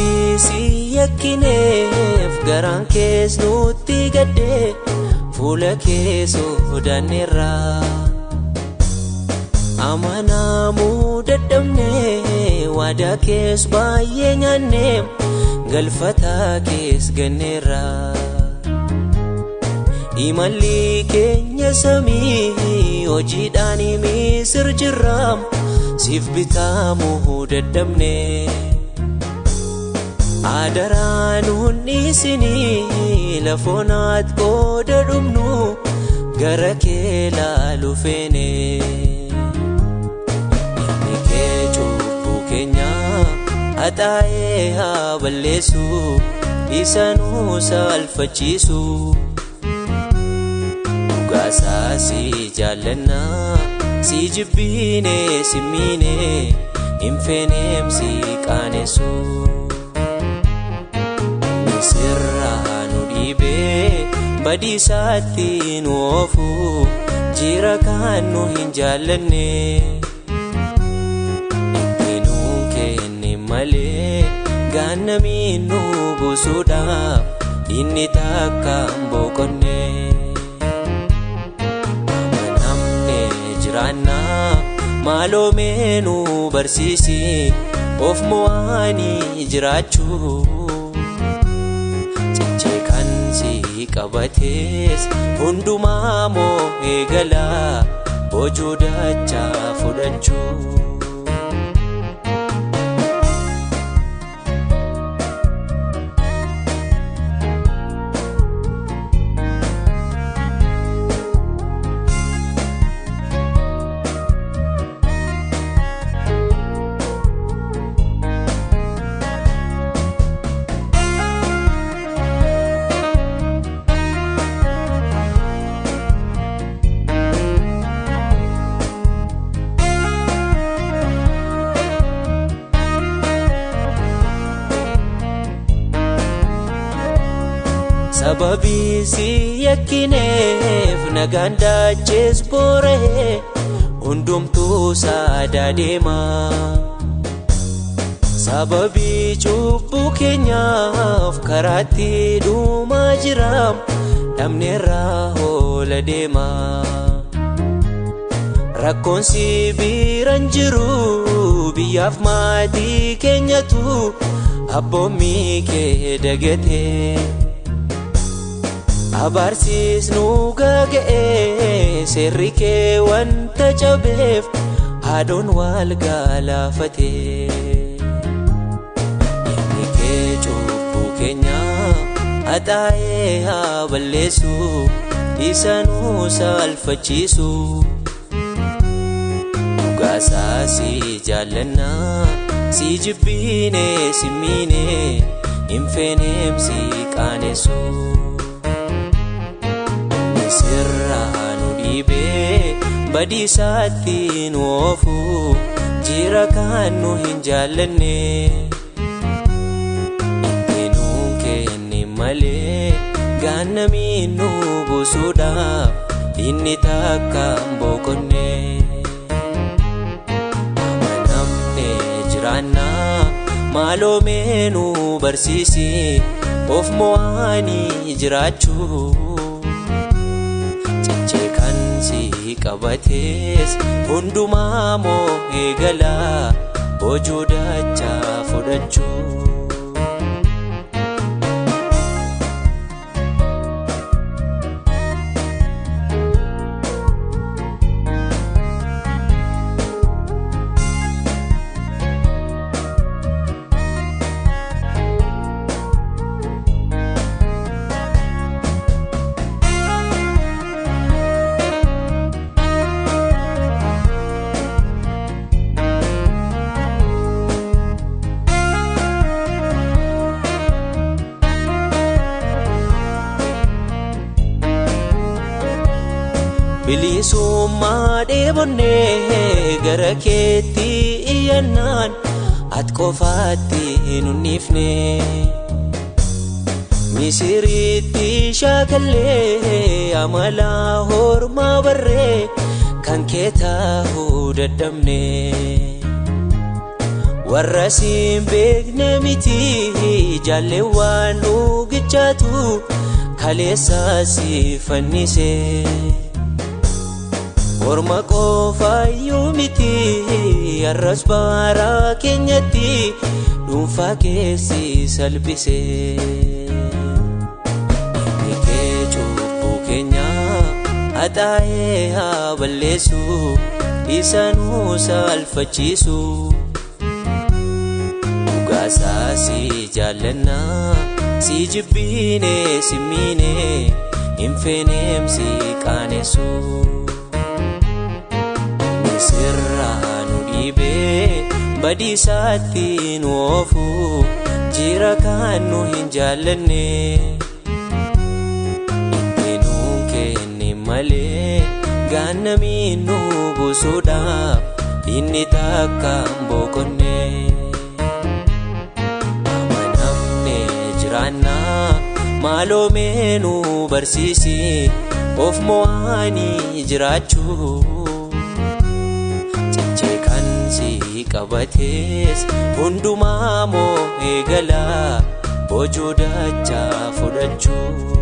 sababii si yakkineef garaan kees nutti gadde fuula kee sodaanneerra amanamuu dadhabne waadaa kees baay'ee nyaanne galfataa kees ganneerra imalli keenya samii hojiidhaan Misir jirra siif bitamuu dadhabne adaraan hunnisinii lafoonaat qooda dhumnu gara kee laaluu feene inni kee cubbuu keenya haxaa'ee haa balleessu isa nuu saalfachiisu dhugaasaa si jaallanna si jibbiine si miine hin feeneem si qaanessu Misirraa nu dhiibee badiisaatti nu oofu jira kan nu hin jaallanne itti nuu kenne malee gaannamiin nu buusuudhaaf inni takka hin boqonne amanamne jiraanna maaloomee nu barsiisi of mo'anii jiraachuu qabatees hundumaa moo eegalaa hojuu dachaa fudhachuu sababii si yakkineef nagaan daachees boora'ee hundumtuu saadaa deema sababii cubbuu keenyaaf karaatti dhumaa jira dhabneerraa hoola deema rakkoon si biran jiru biyyaaf maatii keenyatu abboommii kee dagate abaarsiis nu gaga'ee seerri kee wanta cabeef haadhoon wal gaalaafate inni kee cubbuu keenya haxaa'ee haa balleessu isa nuu saalfachiisu dhugaasaa si jaallanna si jibbiine si miine hin feeneem si qaanessu Misirraa nu dhiibee badiisaatti nu oofu jira kan nu hin jaallanne itti nuu kenne malee gaannamiin nu buusuudhaaf inni takka hin boqonne amanamne jiraanna maaloomee nu barsiisi of mo'anii jiraachuu qabatees hundumaa moo eegalaa hojuu dachaa fudhachuu bilisummaa dheebonnee gara keetti iyyannaan at qofaatti nunniifne Misiritti shaakallee amala hormaa barree kan kee taa'uu dadhabne warra siin beekne miti jaalleewwan dhugichaatu kaleessa si fannise orma qofaayyuu miti arras bara keenyatti dhuunfaa keessi salphise nikee cubbuu keenya haxaa'ee haa balleessu isa nu salphachiisu dhugaasaa si jaallanna si jibbine si miine hin feeneem si qaanessu sirraa nu dhiibee badiisaatti nu oofu jira kan nu hin jaallanne itti nuun kenne malee gaannamiin nu buusuudhaaf inni takka hin boqonne amanamne jiraanna maaloomee nu barsiisi of mo'anii jiraachuu qabatees hundumaa moo eegalaa boojoo dachaa fudhachuu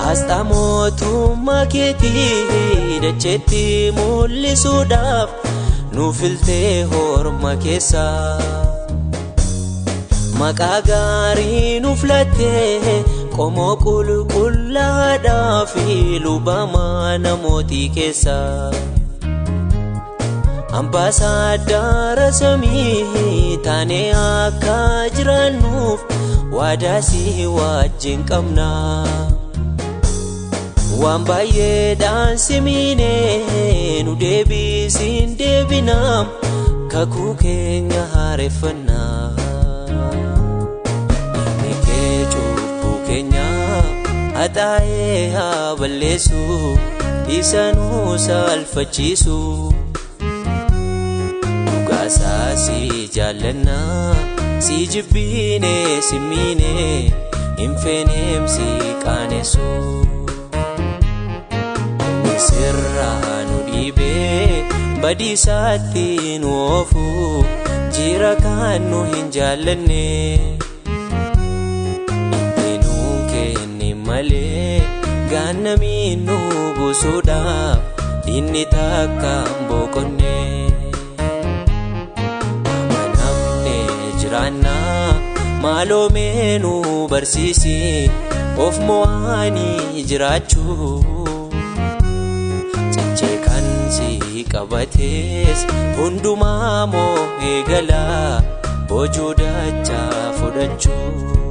Asxaa mootummaa keetii dacheetti mul'isuudhaaf nu filtee horma keessa maqaa gaarii nu filattee qomoo qulqullaadhaa fi lubamaa namootii keessa ambaasaaddaara samii taanee akka jiraannuuf waadaa si wajjin qabna waan baay'eedhaan si miine nu deebisiin deebinaam kakuu keenya haareffannaa nikee cubbuu keenya haxaa'ee haa balleessu isa nu salphachiisu dhugaasaa si jaallanna si jibbine si miine hin feeneem si qaanessu sirraa nu dhiibee badiisaatti nu oofu jira kan nu hin jaallanne itti nuun kenne malee gaannamiin nu buusuudhaaf inni takka hin boqonne amanamne jiraanna maaloomee nu barsiisi of mo'anii jiraachuu qabatees hundumaa moo eegalaa boojoo dachaa fudhachuu